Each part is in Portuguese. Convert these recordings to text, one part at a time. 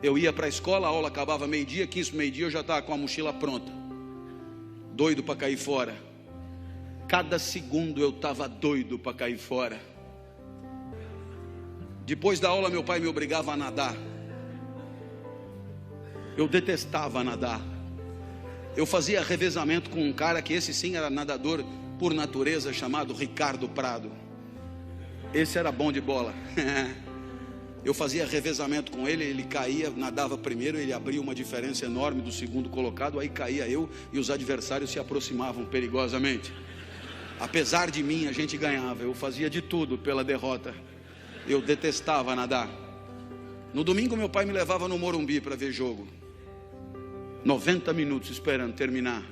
Eu ia para a escola, a aula acabava meio-dia, 15 para meio-dia eu já estava com a mochila pronta, doido para cair fora. Cada segundo eu estava doido para cair fora. Depois da aula meu pai me obrigava a nadar. Eu detestava nadar. Eu fazia revezamento com um cara que esse sim era nadador por natureza, chamado Ricardo Prado. Esse era bom de bola. Eu fazia revezamento com ele, ele caía, nadava primeiro, ele abria uma diferença enorme do segundo colocado, aí caía eu e os adversários se aproximavam perigosamente. Apesar de mim, a gente ganhava. Eu fazia de tudo pela derrota. Eu detestava nadar. No domingo meu pai me levava no Morumbi para ver jogo. 90 minutos esperando terminar.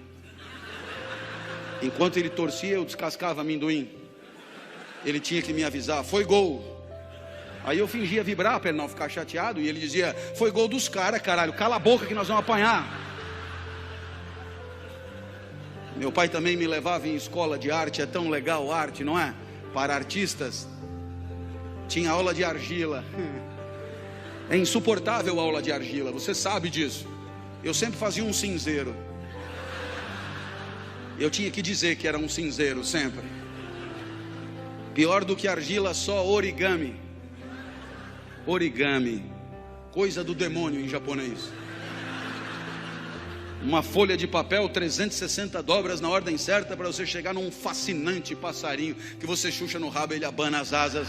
Enquanto ele torcia, eu descascava amendoim. Ele tinha que me avisar: foi gol. Aí eu fingia vibrar para ele não ficar chateado, e ele dizia: foi gol dos caras, caralho, cala a boca que nós vamos apanhar. Meu pai também me levava em escola de arte. É tão legal arte, não é? Para artistas. Tinha aula de argila. É insuportável a aula de argila, você sabe disso. Eu sempre fazia um cinzeiro. Eu tinha que dizer que era um cinzeiro sempre. Pior do que argila, só origami. Origami, coisa do demônio em japonês. Uma folha de papel, 360 dobras na ordem certa para você chegar num fascinante passarinho que você chucha no rabo e ele abana as asas.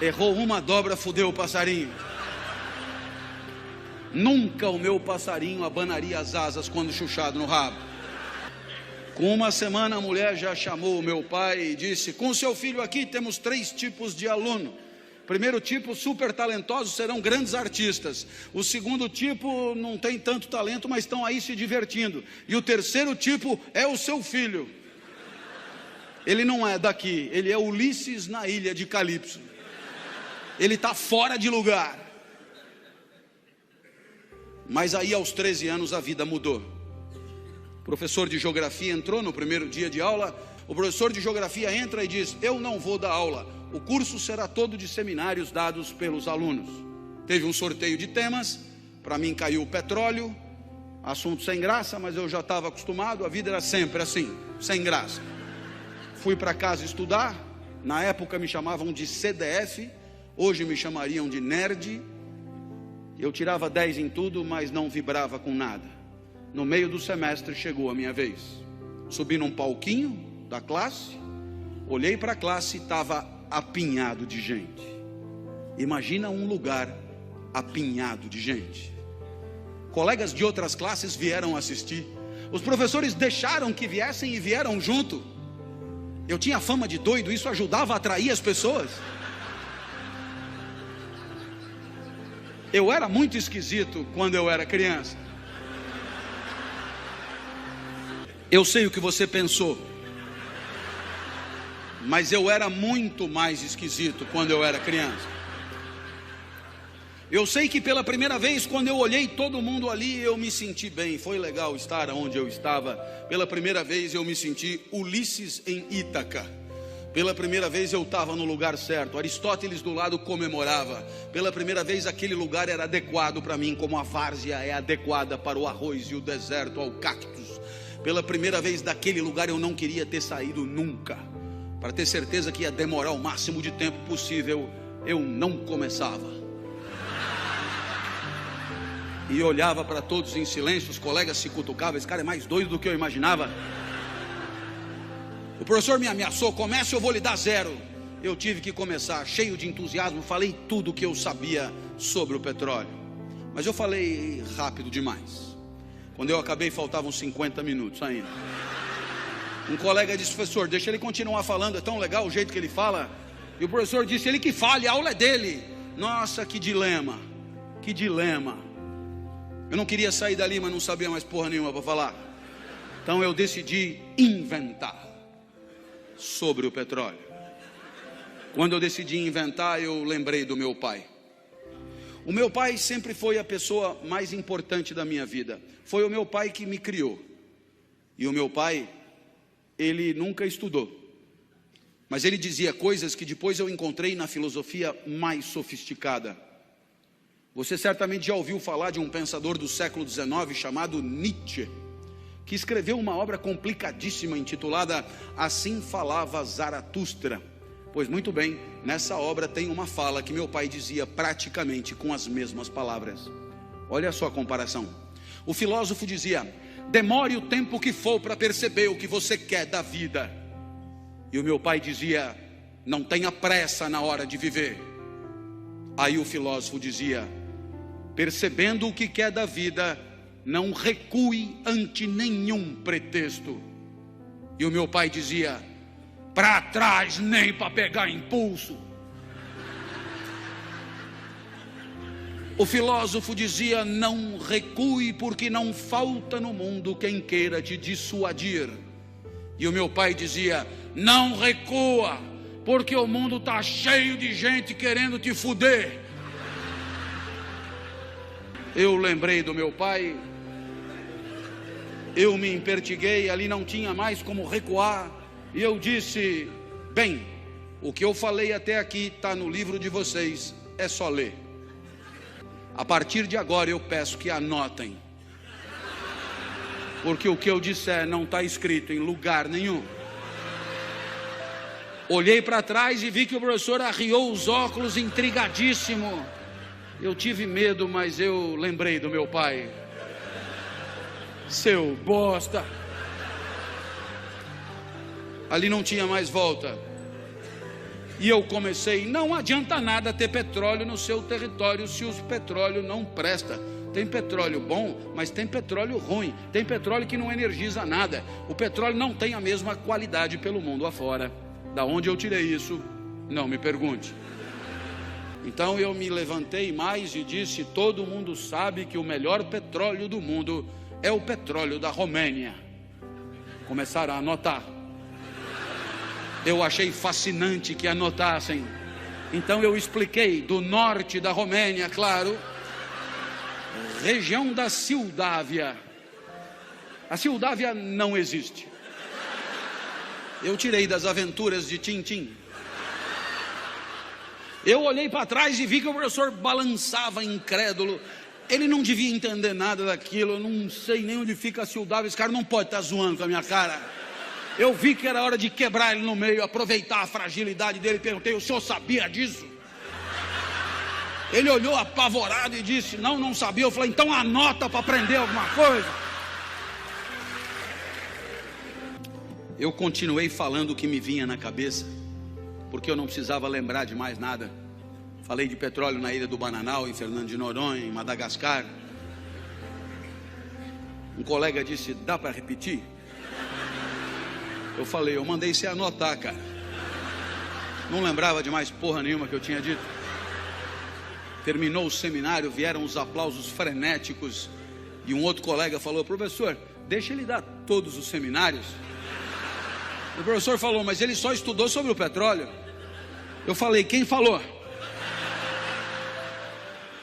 Errou uma dobra, fudeu o passarinho. Nunca o meu passarinho abanaria as asas quando chuchado no rabo. Com uma semana a mulher já chamou o meu pai e disse: com seu filho aqui temos 3 tipos de aluno. Primeiro tipo, super talentosos, serão grandes artistas. O segundo tipo, não tem tanto talento, mas estão aí se divertindo. E o terceiro tipo é o seu filho. Ele não é daqui, ele é Ulisses na ilha de Calipso. Ele está fora de lugar. Mas aí aos 13 anos a vida mudou. O professor de geografia entrou no primeiro dia de aula. O professor de geografia entra e diz: eu não vou dar aula. O curso será todo de seminários dados pelos alunos. Teve um sorteio de temas. Para mim caiu o petróleo. Assunto sem graça, mas eu já estava acostumado. A vida era sempre assim, sem graça. Fui para casa estudar. Na época me chamavam de CDF. Hoje me chamariam de nerd. Eu tirava 10 em tudo, mas não vibrava com nada. No meio do semestre chegou a minha vez. Subi num palquinho da classe. Olhei para a classe e estava apinhado de gente. Imagina um lugar apinhado de gente. Colegas de outras classes vieram assistir. Os professores deixaram que viessem e vieram junto. Eu tinha fama de doido, isso ajudava a atrair as pessoas. Eu era muito esquisito quando eu era criança. Eu sei o que você pensou, mas eu era muito mais esquisito quando eu era criança. Eu sei que pela primeira vez, quando eu olhei todo mundo ali, eu me senti bem. Foi legal estar onde eu estava. Pela primeira vez eu me senti Ulisses em Ítaca. Pela primeira vez eu estava no lugar certo. Aristóteles do lado comemorava. Pela primeira vez aquele lugar era adequado para mim, como a várzea é adequada para o arroz e o deserto ao cactus. Pela primeira vez daquele lugar eu não queria ter saído nunca. Para ter certeza que ia demorar o máximo de tempo possível, eu não começava. E olhava para todos em silêncio, os colegas se cutucavam. Esse cara é mais doido do que eu imaginava. O professor me ameaçou: comece, eu vou lhe dar 0. Eu tive que começar, cheio de entusiasmo. Falei tudo o que eu sabia sobre o petróleo. Mas eu falei rápido demais. Quando eu acabei, faltavam 50 minutos ainda. Um colega disse: professor, deixa ele continuar falando, é tão legal o jeito que ele fala. E o professor disse: ele que fale, a aula é dele. Nossa, que dilema. Que dilema. Eu não queria sair dali, mas não sabia mais porra nenhuma para falar. Então eu decidi inventar sobre o petróleo. Quando eu decidi inventar, eu lembrei do meu pai. O meu pai sempre foi a pessoa mais importante da minha vida. Foi o meu pai que me criou. E o meu pai, ele nunca estudou, mas ele dizia coisas que depois eu encontrei na filosofia mais sofisticada. Você certamente já ouviu falar de um pensador do século XIX chamado Nietzsche, que escreveu uma obra complicadíssima intitulada Assim Falava Zaratustra. Pois muito bem, nessa obra tem uma fala que meu pai dizia praticamente com as mesmas palavras. Olha só a comparação. O filósofo dizia: demore o tempo que for para perceber o que você quer da vida. E o meu pai dizia: não tenha pressa na hora de viver. Aí o filósofo dizia: percebendo o que quer da vida, não recue ante nenhum pretexto. E o meu pai dizia: para trás nem para pegar impulso. O filósofo dizia: não recue, porque não falta no mundo quem queira te dissuadir. E o meu pai dizia: não recua, porque o mundo está cheio de gente querendo te fuder. Eu lembrei do meu pai, eu me empertiguei, ali não tinha mais como recuar, e eu disse: bem, o que eu falei até aqui está no livro de vocês, é só ler. A partir de agora eu peço que anotem, porque o que eu disser não está escrito em lugar nenhum. Olhei para trás e vi que o professor arriou os óculos intrigadíssimo. Eu tive medo, mas eu lembrei do meu pai. Seu bosta. Ali não tinha mais volta. E eu comecei: não adianta nada ter petróleo no seu território se o petróleo não presta. Tem petróleo bom, mas tem petróleo ruim. Tem petróleo que não energiza nada. O petróleo não tem a mesma qualidade pelo mundo afora. Da onde eu tirei isso? Não me pergunte. Então eu me levantei mais e disse: todo mundo sabe que o melhor petróleo do mundo é o petróleo da Romênia. Começaram a anotar. Eu achei fascinante que anotassem. Então eu expliquei: do norte da Romênia, claro, região da Sildávia. A Sildávia não existe. Eu tirei das aventuras de Tintim. Eu olhei para trás e vi que o professor balançava incrédulo. Ele não devia entender nada daquilo. Eu não sei nem onde fica a Sildávia. Esse cara não pode estar zoando com a minha cara. Eu vi que era hora de quebrar ele no meio, aproveitar a fragilidade dele. Perguntei: o senhor sabia disso? Ele olhou apavorado e disse: não sabia. Eu falei: então anota para aprender alguma coisa. Eu continuei falando o que me vinha na cabeça, porque eu não precisava lembrar de mais nada. Falei de petróleo na ilha do Bananal, em Fernando de Noronha, em Madagascar. Um colega disse: dá para repetir? Eu falei: eu mandei você anotar, cara. Não lembrava de mais porra nenhuma que eu tinha dito. Terminou o seminário, vieram os aplausos frenéticos. E um outro colega falou: professor, deixa ele dar todos os seminários. O professor falou: mas ele só estudou sobre o petróleo. Eu falei: quem falou?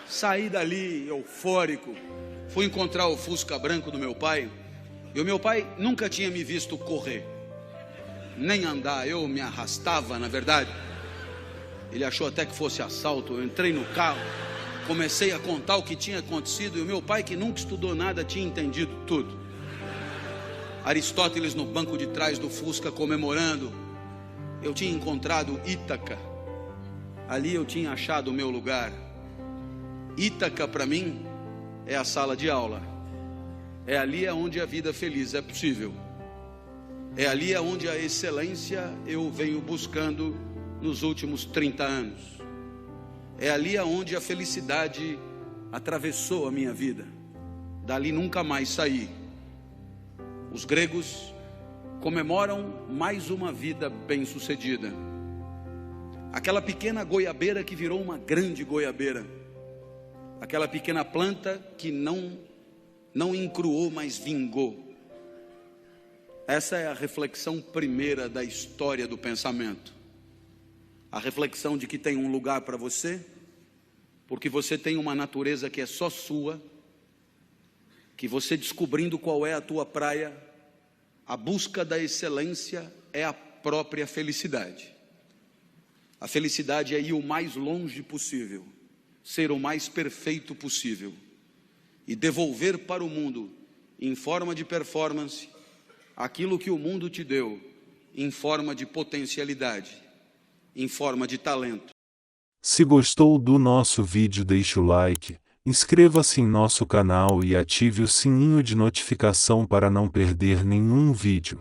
Saí dali eufórico. Fui encontrar o Fusca branco do meu pai. E o meu pai nunca tinha me visto correr, nem andar. Eu me arrastava, na verdade. Ele achou até que fosse assalto. Eu entrei no carro, comecei a contar o que tinha acontecido. E o meu pai, que nunca estudou nada, tinha entendido tudo. Aristóteles no banco de trás do Fusca comemorando. Eu tinha encontrado Ítaca. Ali eu tinha achado o meu lugar. Ítaca para mim é a sala de aula. É ali onde a vida feliz é possível. É ali onde a excelência eu venho buscando nos últimos 30 anos. É ali onde a felicidade atravessou a minha vida. Dali nunca mais saí. Os gregos comemoram mais uma vida bem-sucedida. Aquela pequena goiabeira que virou uma grande goiabeira. Aquela pequena planta que não encruou, mas vingou. Essa é a reflexão primeira da história do pensamento. A reflexão de que tem um lugar para você, porque você tem uma natureza que é só sua, que você descobrindo qual é a tua praia, a busca da excelência é a própria felicidade. A felicidade é ir o mais longe possível. ser o mais perfeito possível e devolver para o mundo, em forma de performance, aquilo que o mundo te deu, em forma de potencialidade, em forma de talento. Se gostou do nosso vídeo, deixe o like, inscreva-se em nosso canal e ative o sininho de notificação para não perder nenhum vídeo.